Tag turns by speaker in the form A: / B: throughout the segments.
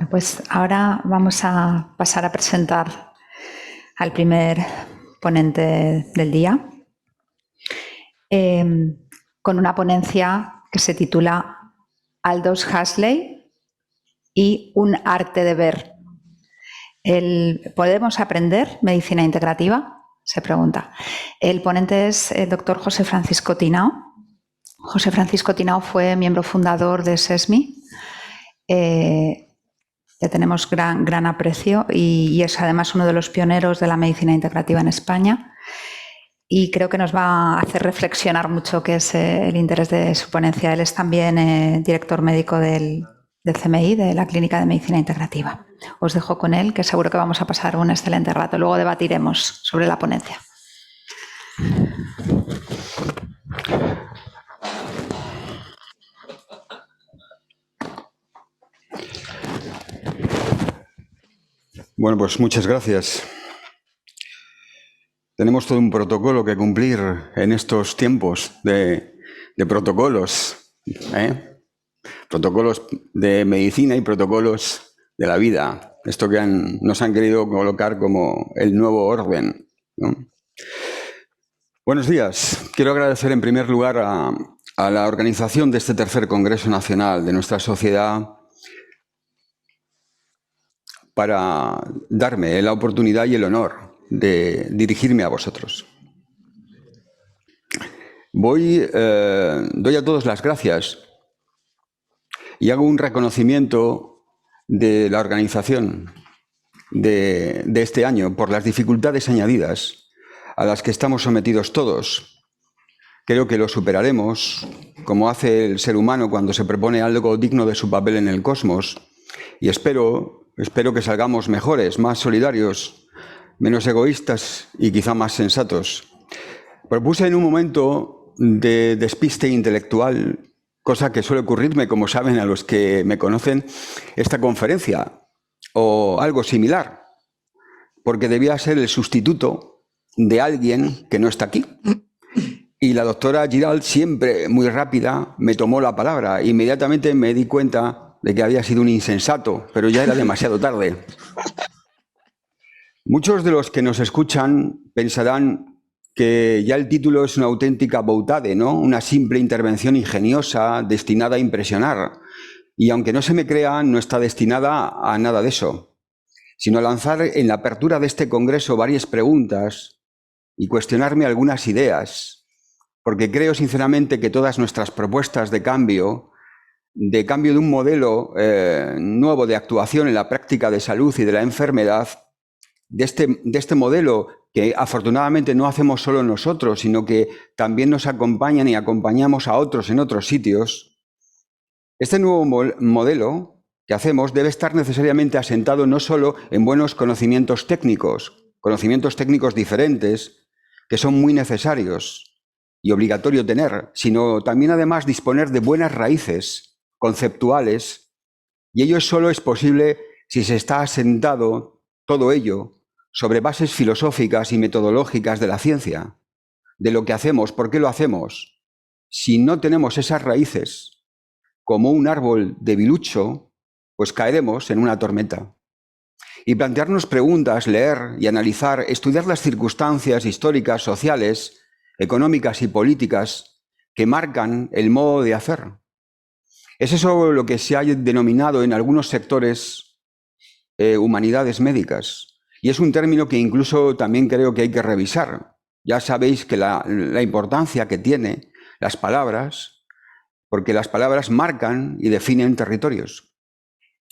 A: Bueno, pues ahora vamos a pasar a presentar al primer ponente del día, con una ponencia que se titula Aldous Huxley y un arte de ver. ¿Podemos aprender medicina integrativa? Se pregunta. El ponente es el doctor José Francisco Tinao. José Francisco Tinao fue miembro fundador de SESMI. Le tenemos gran aprecio y es además uno de los pioneros de la medicina integrativa en España. Y creo que nos va a hacer reflexionar mucho, que es el interés de su ponencia. Él es también director médico del CMI, de la Clínica de Medicina Integrativa. Os dejo con él, que seguro que vamos a pasar un excelente rato. Luego debatiremos sobre la ponencia.
B: Bueno, pues muchas gracias. Tenemos todo un protocolo que cumplir en estos tiempos de protocolos, protocolos de medicina y protocolos de la vida. Esto que nos han querido colocar como el nuevo orden, ¿no? Buenos días. Quiero agradecer en primer lugar a la organización de este tercer Congreso Nacional de nuestra sociedad para darme la oportunidad y el honor de dirigirme a vosotros. Doy a todos las gracias y hago un reconocimiento de la organización de este año por las dificultades añadidas a las que estamos sometidos todos. Creo que lo superaremos, como hace el ser humano cuando se propone algo digno de su papel en el cosmos, y espero que salgamos mejores, más solidarios, menos egoístas y quizá más sensatos. Propuse en un momento de despiste intelectual, cosa que suele ocurrirme, como saben a los que me conocen, esta conferencia o algo similar, porque debía ser el sustituto de alguien que no está aquí. Y la doctora Giralt, siempre muy rápida, me tomó la palabra. Inmediatamente me di cuenta de que había sido un insensato, pero ya era demasiado tarde. Muchos de los que nos escuchan pensarán que ya el título es una auténtica boutade, ¿no? Una simple intervención ingeniosa destinada a impresionar. Y aunque no se me crea, no está destinada a nada de eso, sino a lanzar en la apertura de este congreso varias preguntas y cuestionarme algunas ideas, porque creo sinceramente que todas nuestras propuestas de cambio de un modelo nuevo de actuación en la práctica de salud y de la enfermedad, de este modelo que afortunadamente no hacemos solo nosotros, sino que también nos acompañan y acompañamos a otros en otros sitios. Este nuevo modelo que hacemos debe estar necesariamente asentado no solo en buenos conocimientos técnicos diferentes, que son muy necesarios y obligatorio tener, sino también además disponer de buenas raíces conceptuales, y ello solo es posible si se está asentado todo ello sobre bases filosóficas y metodológicas de la ciencia, de lo que hacemos, por qué lo hacemos. Si no tenemos esas raíces, como un árbol debilucho, pues caeremos en una tormenta. Y plantearnos preguntas, leer y analizar, estudiar las circunstancias históricas, sociales, económicas y políticas que marcan el modo de hacer. Es eso lo que se ha denominado en algunos sectores humanidades médicas. Y es un término que incluso también creo que hay que revisar. Ya sabéis que la importancia que tiene las palabras, porque las palabras marcan y definen territorios.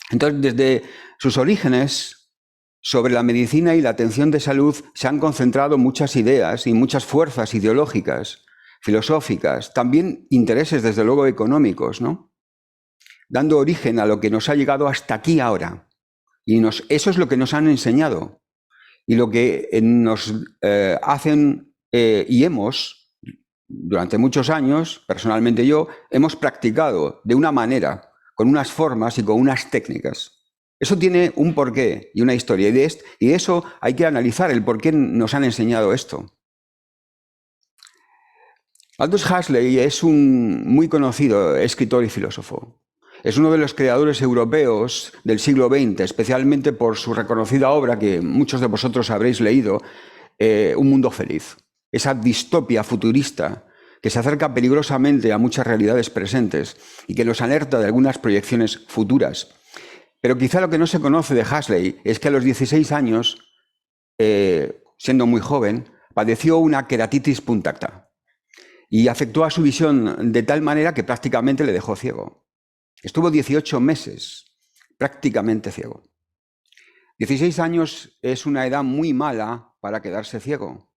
B: Entonces, desde sus orígenes, sobre la medicina y la atención de salud se han concentrado muchas ideas y muchas fuerzas ideológicas, filosóficas, también intereses, desde luego, económicos, ¿no? Dando origen a lo que nos ha llegado hasta aquí ahora. Y eso es lo que nos han enseñado y lo que nos hacen y hemos, durante muchos años, personalmente yo, hemos practicado de una manera, con unas formas y con unas técnicas. Eso tiene un porqué y una historia, y de eso hay que analizar el por qué nos han enseñado esto. Aldous Huxley es un muy conocido escritor y filósofo. Es uno de los creadores europeos del siglo XX, especialmente por su reconocida obra que muchos de vosotros habréis leído, Un mundo feliz. Esa distopia futurista que se acerca peligrosamente a muchas realidades presentes y que nos alerta de algunas proyecciones futuras. Pero quizá lo que no se conoce de Huxley es que a los 16 años, siendo muy joven, padeció una queratitis punctata y afectó a su visión de tal manera que prácticamente le dejó ciego. Estuvo 18 meses prácticamente ciego. 16 años es una edad muy mala para quedarse ciego.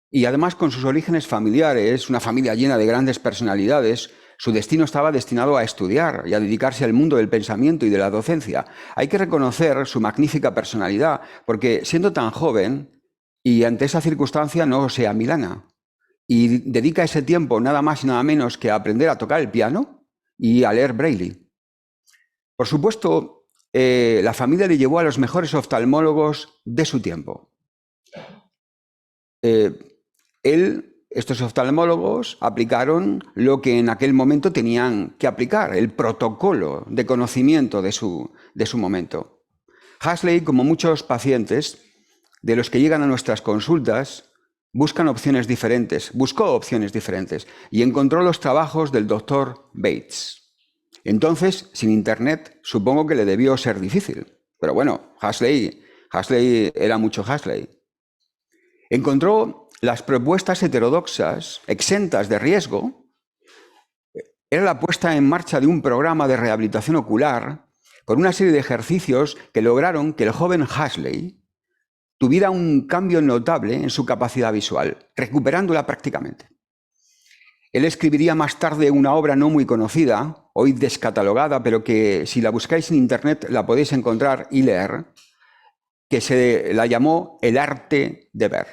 B: Y además, con sus orígenes familiares, una familia llena de grandes personalidades, su destino estaba destinado a estudiar y a dedicarse al mundo del pensamiento y de la docencia. Hay que reconocer su magnífica personalidad, porque siendo tan joven y ante esa circunstancia no se amilana y dedica ese tiempo nada más y nada menos que a aprender a tocar el piano y a leer Braille. Por supuesto, la familia le llevó a los mejores oftalmólogos de su tiempo. Estos oftalmólogos aplicaron lo que en aquel momento tenían que aplicar, el protocolo de conocimiento de su momento. Huxley, como muchos pacientes de los que llegan a nuestras consultas, buscó opciones diferentes y encontró los trabajos del doctor Bates. Entonces, sin Internet, supongo que le debió ser difícil. Pero bueno, Huxley era mucho Huxley. Encontró las propuestas heterodoxas, exentas de riesgo. Era la puesta en marcha de un programa de rehabilitación ocular con una serie de ejercicios que lograron que el joven Huxley tuviera un cambio notable en su capacidad visual, recuperándola prácticamente. Él escribiría más tarde una obra no muy conocida, hoy descatalogada, pero que si la buscáis en Internet la podéis encontrar y leer, que se la llamó El arte de ver.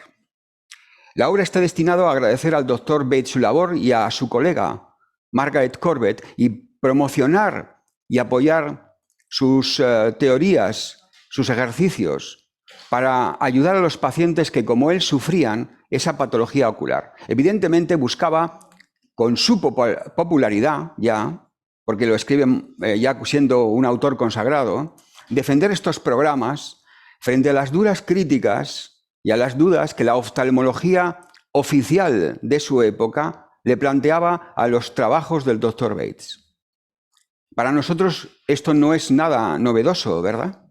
B: La obra está destinada a agradecer al doctor Bates su labor y a su colega Margaret Corbett y promocionar y apoyar sus teorías, sus ejercicios, para ayudar a los pacientes que, como él, sufrían esa patología ocular. Evidentemente buscaba, con su popularidad ya, porque lo escribe ya siendo un autor consagrado, defender estos programas frente a las duras críticas y a las dudas que la oftalmología oficial de su época le planteaba a los trabajos del doctor Bates. Para nosotros esto no es nada novedoso, ¿verdad?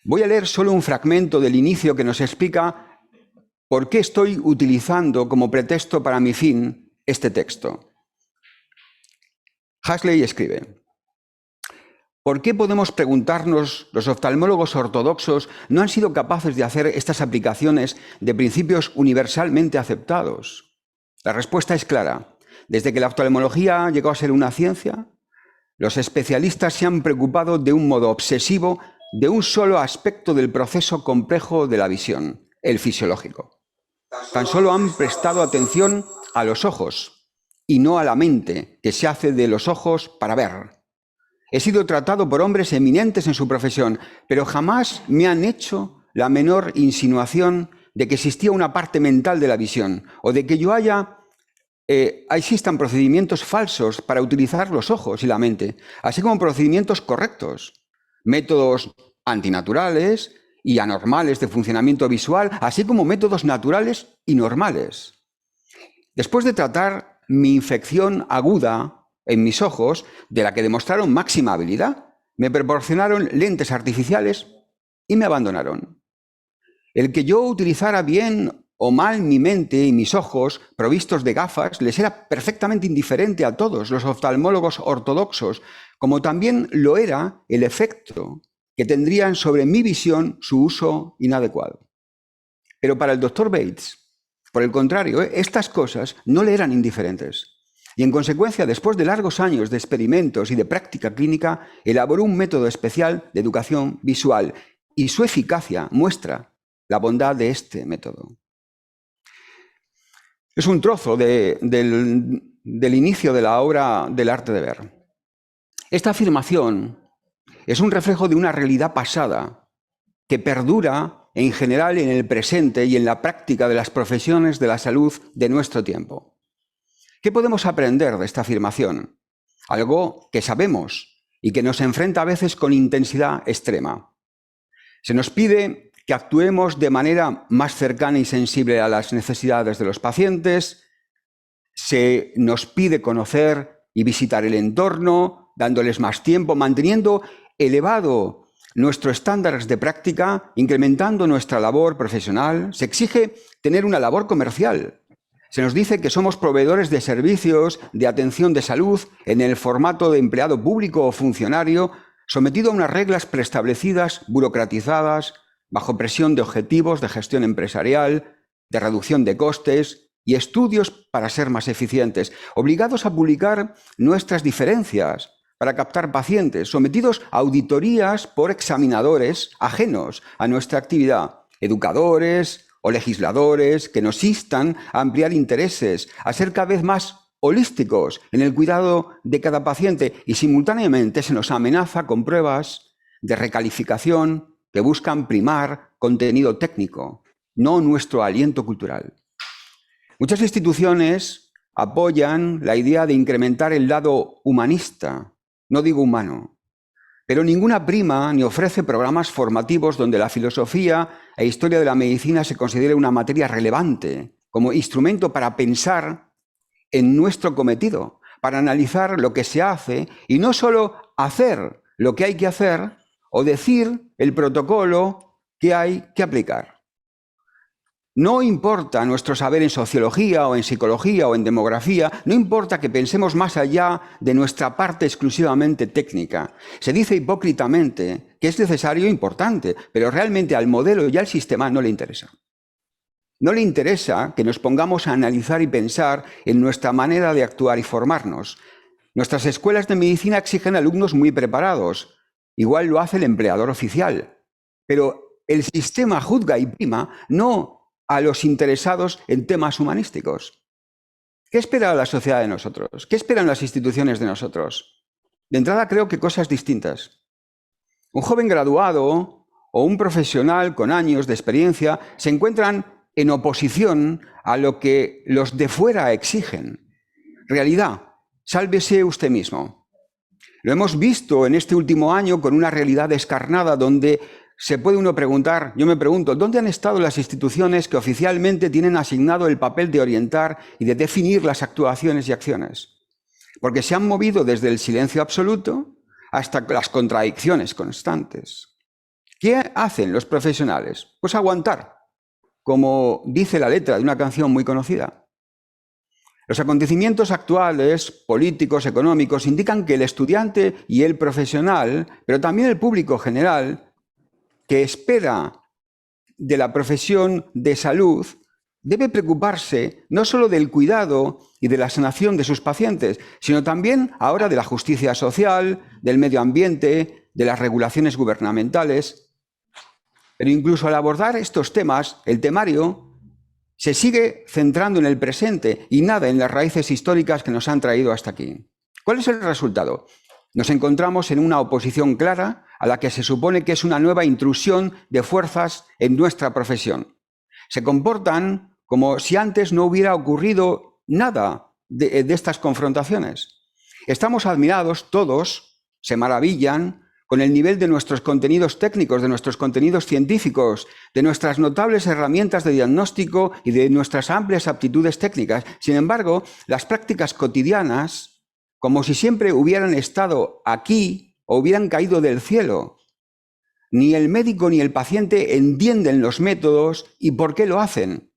B: Voy a leer solo un fragmento del inicio que nos explica por qué estoy utilizando como pretexto para mi fin este texto. Huxley escribe: ¿por qué podemos preguntarnos, los oftalmólogos ortodoxos no han sido capaces de hacer estas aplicaciones de principios universalmente aceptados? La respuesta es clara. Desde que la oftalmología llegó a ser una ciencia, los especialistas se han preocupado de un modo obsesivo de un solo aspecto del proceso complejo de la visión, el fisiológico. Tan solo han prestado atención a los ojos y no a la mente, que se hace de los ojos para ver. He sido tratado por hombres eminentes en su profesión, pero jamás me han hecho la menor insinuación de que existía una parte mental de la visión o de que existan procedimientos falsos para utilizar los ojos y la mente, así como procedimientos correctos, métodos antinaturales y anormales de funcionamiento visual, así como métodos naturales y normales. Después de tratar mi infección aguda en mis ojos, de la que demostraron máxima habilidad, me proporcionaron lentes artificiales y me abandonaron. El que yo utilizara bien o mal mi mente y mis ojos provistos de gafas les era perfectamente indiferente a todos los oftalmólogos ortodoxos, como también lo era el efecto que tendrían sobre mi visión su uso inadecuado. Pero para el doctor Bates, por el contrario, estas cosas no le eran indiferentes. Y en consecuencia, después de largos años de experimentos y de práctica clínica, elaboró un método especial de educación visual y su eficacia muestra la bondad de este método. Es un trozo del inicio de la obra del arte de ver. Esta afirmación es un reflejo de una realidad pasada que perdura en general en el presente y en la práctica de las profesiones de la salud de nuestro tiempo. ¿Qué podemos aprender de esta afirmación? algo que sabemos y que nos enfrenta a veces con intensidad extrema. Se nos pide que actuemos de manera más cercana y sensible a las necesidades de los pacientes, se nos pide conocer y visitar el entorno, dándoles más tiempo, manteniendo elevado nuestros estándares de práctica, incrementando nuestra labor profesional. Se exige tener una labor comercial. Se nos dice que somos proveedores de servicios de atención de salud en el formato de empleado público o funcionario, sometido a unas reglas preestablecidas, burocratizadas, bajo presión de objetivos de gestión empresarial, de reducción de costes y estudios para ser más eficientes, obligados a publicar nuestras diferencias para captar pacientes, sometidos a auditorías por examinadores ajenos a nuestra actividad, educadores o legisladores que nos instan a ampliar intereses, a ser cada vez más holísticos en el cuidado de cada paciente, y simultáneamente se nos amenaza con pruebas de recalificación que buscan primar contenido técnico, no nuestro aliento cultural. Muchas instituciones apoyan la idea de incrementar el lado humanista, no digo humano, pero ninguna prima ni ofrece programas formativos donde la filosofía e historia de la medicina se considere una materia relevante, como instrumento para pensar en nuestro cometido, para analizar lo que se hace y no solo hacer lo que hay que hacer o decir el protocolo que hay que aplicar. No importa nuestro saber en sociología o en psicología o en demografía, no importa que pensemos más allá de nuestra parte exclusivamente técnica. Se dice hipócritamente que es necesario e importante, pero realmente al modelo y al sistema no le interesa. No le interesa que nos pongamos a analizar y pensar en nuestra manera de actuar y formarnos. Nuestras escuelas de medicina exigen alumnos muy preparados. Igual lo hace el empleador oficial. Pero el sistema juzga y prima no a los interesados en temas humanísticos. ¿Qué espera la sociedad de nosotros? ¿Qué esperan las instituciones de nosotros? De entrada creo que cosas distintas. Un joven graduado o un profesional con años de experiencia se encuentran en oposición a lo que los de fuera exigen. Realidad, sálvese usted mismo. Lo hemos visto en este último año con una realidad descarnada donde se puede uno preguntar, yo me pregunto, ¿dónde han estado las instituciones que oficialmente tienen asignado el papel de orientar y de definir las actuaciones y acciones? Porque se han movido desde el silencio absoluto hasta las contradicciones constantes. ¿Qué hacen los profesionales? Pues aguantar, como dice la letra de una canción muy conocida. Los acontecimientos actuales, políticos, económicos, indican que el estudiante y el profesional, pero también el público general, que espera de la profesión de salud, debe preocuparse no solo del cuidado y de la sanación de sus pacientes, sino también ahora de la justicia social, del medio ambiente, de las regulaciones gubernamentales. Pero incluso al abordar estos temas, el temario se sigue centrando en el presente y nada en las raíces históricas que nos han traído hasta aquí. ¿Cuál es el resultado? Nos encontramos en una oposición clara a la que se supone que es una nueva intrusión de fuerzas en nuestra profesión. Se comportan como si antes no hubiera ocurrido nada de estas confrontaciones. Estamos admirados todos, se maravillan con el nivel de nuestros contenidos técnicos, de nuestros contenidos científicos, de nuestras notables herramientas de diagnóstico y de nuestras amplias aptitudes técnicas. Sin embargo, las prácticas cotidianas, como si siempre hubieran estado aquí o hubieran caído del cielo. Ni el médico ni el paciente entienden los métodos y por qué lo hacen.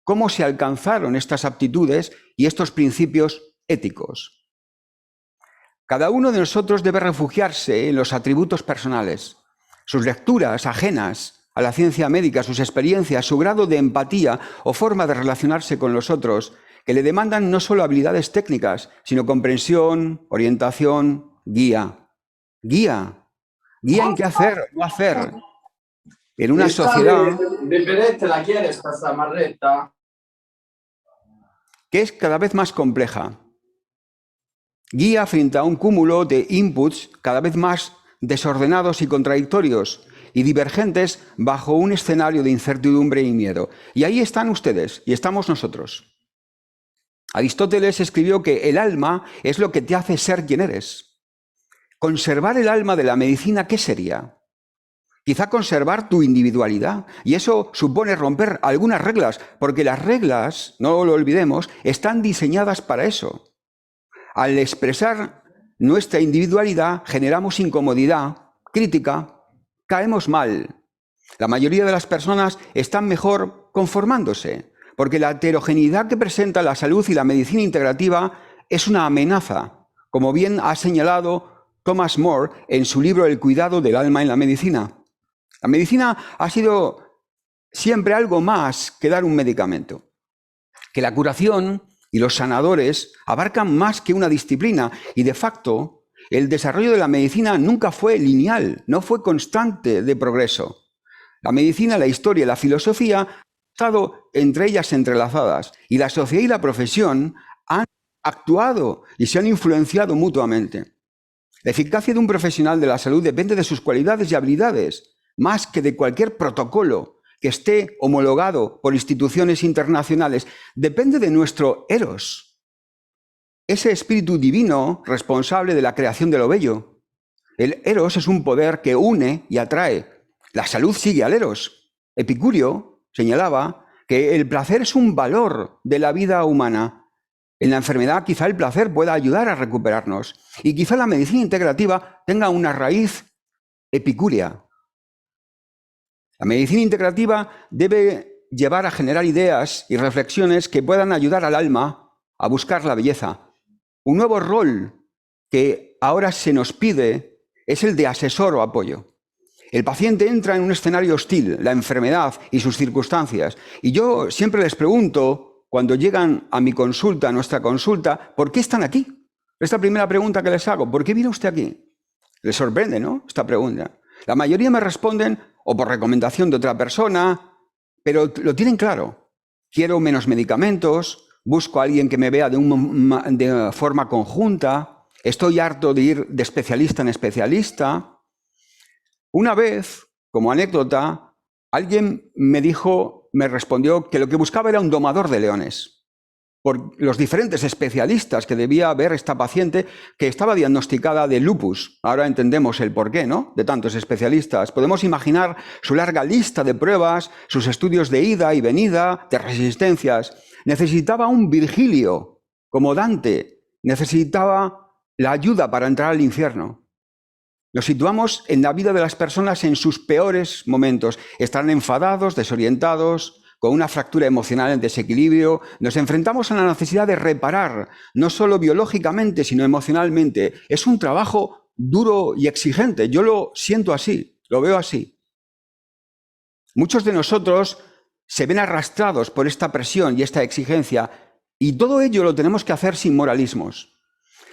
B: ¿Cómo se alcanzaron estas aptitudes y estos principios éticos? Cada uno de nosotros debe refugiarse en los atributos personales, sus lecturas ajenas a la ciencia médica, sus experiencias, su grado de empatía o forma de relacionarse con los otros, que le demandan no solo habilidades técnicas, sino comprensión, orientación, guía. Guía en qué hacer, no hacer. En una sociedad que es cada vez más compleja. Guía frente a un cúmulo de inputs cada vez más desordenados y contradictorios y divergentes bajo un escenario de incertidumbre y miedo. Y ahí están ustedes y estamos nosotros. Aristóteles escribió que el alma es lo que te hace ser quien eres. Conservar el alma de la medicina, ¿qué sería? Quizá conservar tu individualidad. Y eso supone romper algunas reglas, porque las reglas, no lo olvidemos, están diseñadas para eso. Al expresar nuestra individualidad, generamos incomodidad, crítica, caemos mal. La mayoría de las personas están mejor conformándose, porque la heterogeneidad que presenta la salud y la medicina integrativa es una amenaza, como bien ha señalado Thomas More en su libro El cuidado del alma en la medicina. La medicina ha sido siempre algo más que dar un medicamento, que la curación y los sanadores abarcan más que una disciplina y, de facto, el desarrollo de la medicina nunca fue lineal, no fue constante de progreso. La medicina, la historia y la filosofía han estado entre ellas entrelazadas y la sociedad y la profesión han actuado y se han influenciado mutuamente. La eficacia de un profesional de la salud depende de sus cualidades y habilidades, más que de cualquier protocolo que esté homologado por instituciones internacionales. Depende de nuestro eros, ese espíritu divino responsable de la creación de lo bello. El eros es un poder que une y atrae. La salud sigue al eros. Epicurio señalaba que el placer es un valor de la vida humana. En la enfermedad quizá el placer pueda ayudar a recuperarnos y quizá la medicina integrativa tenga una raíz epicúrea. La medicina integrativa debe llevar a generar ideas y reflexiones que puedan ayudar al alma a buscar la belleza. Un nuevo rol que ahora se nos pide es el de asesor o apoyo. El paciente entra en un escenario hostil, la enfermedad y sus circunstancias. Y yo siempre les pregunto, cuando llegan a mi consulta, a nuestra consulta, ¿por qué están aquí? Esta primera pregunta que les hago, ¿por qué viene usted aquí? Les sorprende, ¿no?, esta pregunta. La mayoría me responden o por recomendación de otra persona, pero lo tienen claro. Quiero menos medicamentos, busco a alguien que me vea de forma conjunta, estoy harto de ir de especialista en especialista. Una vez, como anécdota, alguien me respondió que lo que buscaba era un domador de leones, por los diferentes especialistas que debía ver esta paciente que estaba diagnosticada de lupus. Ahora entendemos el porqué, ¿no?, de tantos especialistas. Podemos imaginar su larga lista de pruebas, sus estudios de ida y venida, de resistencias. Necesitaba un Virgilio, como Dante. Necesitaba la ayuda para entrar al infierno. Nos situamos en la vida de las personas en sus peores momentos. Están enfadados, desorientados, con una fractura emocional en desequilibrio. Nos enfrentamos a la necesidad de reparar, no solo biológicamente, sino emocionalmente. Es un trabajo duro y exigente. Yo lo siento así, lo veo así. Muchos de nosotros se ven arrastrados por esta presión y esta exigencia, y todo ello lo tenemos que hacer sin moralismos.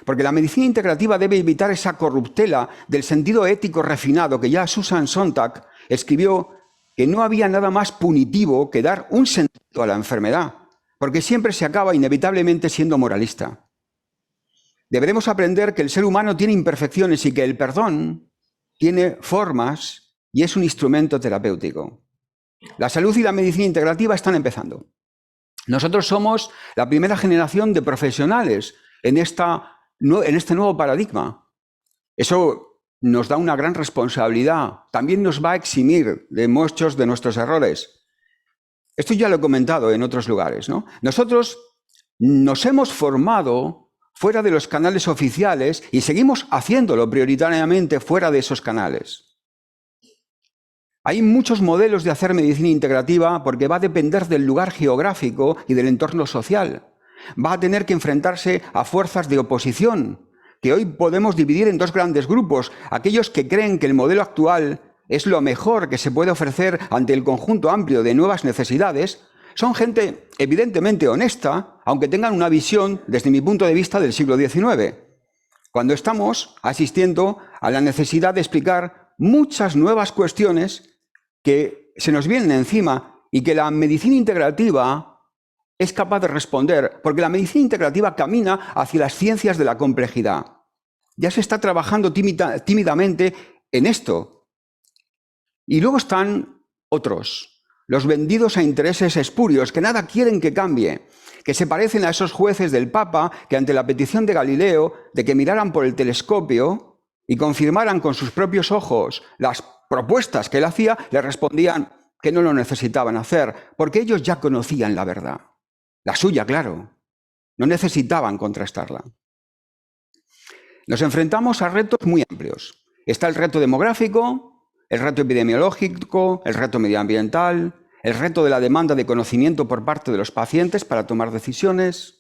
B: Porque la medicina integrativa debe evitar esa corruptela del sentido ético refinado que ya Susan Sontag escribió, que no había nada más punitivo que dar un sentido a la enfermedad, porque siempre se acaba inevitablemente siendo moralista. Deberemos aprender que el ser humano tiene imperfecciones y que el perdón tiene formas y es un instrumento terapéutico. La salud y la medicina integrativa están empezando. Nosotros somos la primera generación de profesionales en este nuevo paradigma. Eso nos da una gran responsabilidad. También nos va a eximir de muchos de nuestros errores. Esto ya lo he comentado en otros lugares, ¿no? Nosotros nos hemos formado fuera de los canales oficiales y seguimos haciéndolo prioritariamente fuera de esos canales. Hay muchos modelos de hacer medicina integrativa porque va a depender del lugar geográfico y del entorno social. Va a tener que enfrentarse a fuerzas de oposición, que hoy podemos dividir en dos grandes grupos: aquellos que creen que el modelo actual es lo mejor que se puede ofrecer ante el conjunto amplio de nuevas necesidades. Son gente evidentemente honesta, aunque tengan una visión, desde mi punto de vista, del siglo XIX, cuando estamos asistiendo a la necesidad de explicar muchas nuevas cuestiones que se nos vienen encima y que la medicina integrativa es capaz de responder, porque la medicina integrativa camina hacia las ciencias de la complejidad. Ya se está trabajando tímidamente en esto. Y luego están otros, los vendidos a intereses espurios, que nada quieren que cambie, que se parecen a esos jueces del Papa que ante la petición de Galileo de que miraran por el telescopio y confirmaran con sus propios ojos las propuestas que él hacía, le respondían que no lo necesitaban hacer, porque ellos ya conocían la verdad. La suya, claro. No necesitaban contrastarla. Nos enfrentamos a retos muy amplios. Está el reto demográfico, el reto epidemiológico, el reto medioambiental, el reto de la demanda de conocimiento por parte de los pacientes para tomar decisiones.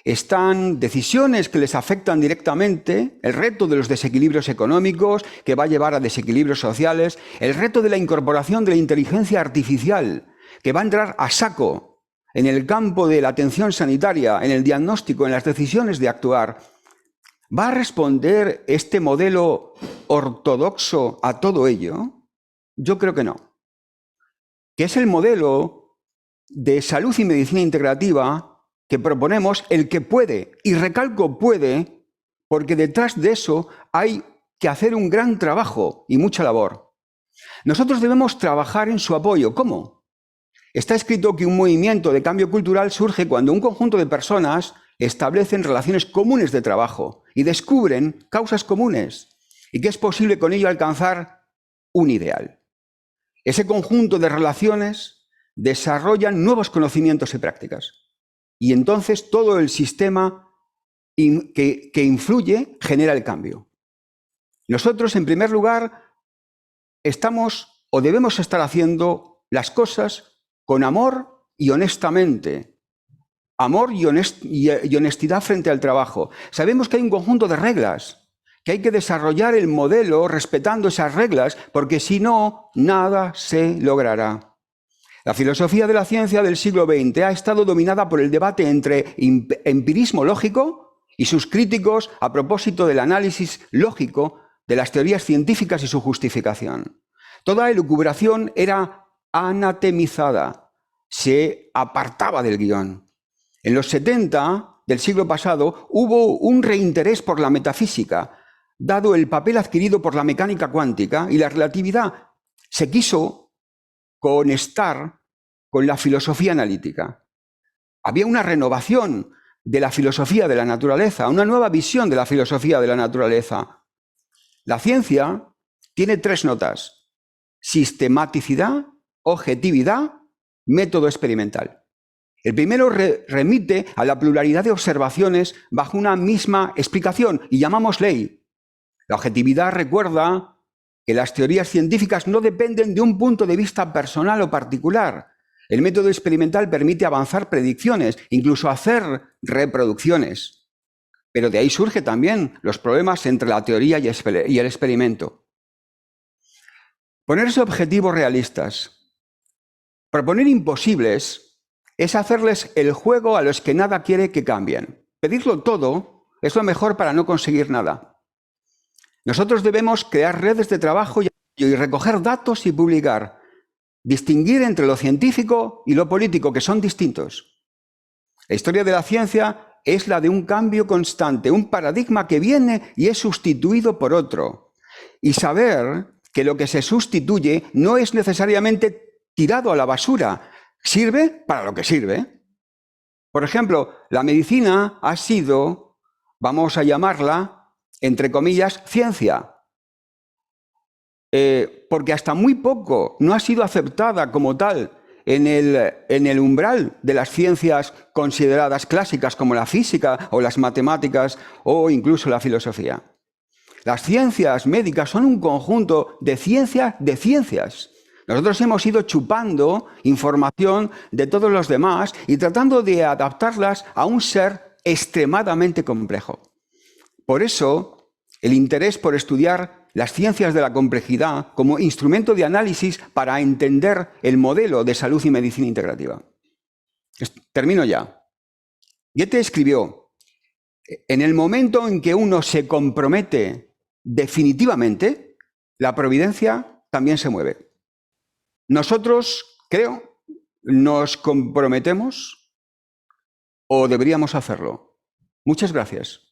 B: Están decisiones que les afectan directamente, el reto de los desequilibrios económicos que va a llevar a desequilibrios sociales, el reto de la incorporación de la inteligencia artificial que va a entrar a saco en el campo de la atención sanitaria, en el diagnóstico, en las decisiones de actuar. ¿Va a responder este modelo ortodoxo a todo ello? Yo creo que no. Que es el modelo de salud y medicina integrativa que proponemos, el que puede, y recalco puede, porque detrás de eso hay que hacer un gran trabajo y mucha labor. Nosotros debemos trabajar en su apoyo. ¿Cómo? Está escrito que un movimiento de cambio cultural surge cuando un conjunto de personas establecen relaciones comunes de trabajo y descubren causas comunes y que es posible con ello alcanzar un ideal. Ese conjunto de relaciones desarrollan nuevos conocimientos y prácticas. Y entonces todo el sistema que influye genera el cambio. Nosotros, en primer lugar, estamos o debemos estar haciendo las cosas con amor y honestamente. Amor y honestidad frente al trabajo. Sabemos que hay un conjunto de reglas, que hay que desarrollar el modelo respetando esas reglas, porque si no, nada se logrará. La filosofía de la ciencia del siglo XX ha estado dominada por el debate entre empirismo lógico y sus críticos a propósito del análisis lógico de las teorías científicas y su justificación. Toda elucubración era anatemizada, se apartaba del guión. En los 70 del siglo pasado hubo un reinterés por la metafísica, dado el papel adquirido por la mecánica cuántica y la relatividad. Se quiso conectar con la filosofía analítica. Había una renovación de la filosofía de la naturaleza, una nueva visión de la filosofía de la naturaleza. La ciencia tiene 3 notas: sistematicidad, objetividad, método experimental. El primero remite a la pluralidad de observaciones bajo una misma explicación y llamamos ley. La objetividad recuerda que las teorías científicas no dependen de un punto de vista personal o particular. El método experimental permite avanzar predicciones, incluso hacer reproducciones. Pero de ahí surgen también los problemas entre la teoría y el experimento. Ponerse objetivos realistas. Proponer imposibles es hacerles el juego a los que nada quiere que cambien. Pedirlo todo es lo mejor para no conseguir nada. Nosotros debemos crear redes de trabajo y recoger datos y publicar. Distinguir entre lo científico y lo político, que son distintos. La historia de la ciencia es la de un cambio constante, un paradigma que viene y es sustituido por otro. Y saber que lo que se sustituye no es necesariamente tirado a la basura, sirve para lo que sirve. Por ejemplo, la medicina ha sido, vamos a llamarla, entre comillas, ciencia. Porque hasta muy poco no ha sido aceptada como tal en el umbral de las ciencias consideradas clásicas como la física o las matemáticas o incluso la filosofía. Las ciencias médicas son un conjunto de ciencias. Nosotros hemos ido chupando información de todos los demás y tratando de adaptarlas a un ser extremadamente complejo. Por eso, el interés por estudiar las ciencias de la complejidad como instrumento de análisis para entender el modelo de salud y medicina integrativa. Termino ya. Goethe escribió: en el momento en que uno se compromete definitivamente, la providencia también se mueve. Nosotros, creo, nos comprometemos o deberíamos hacerlo. Muchas gracias.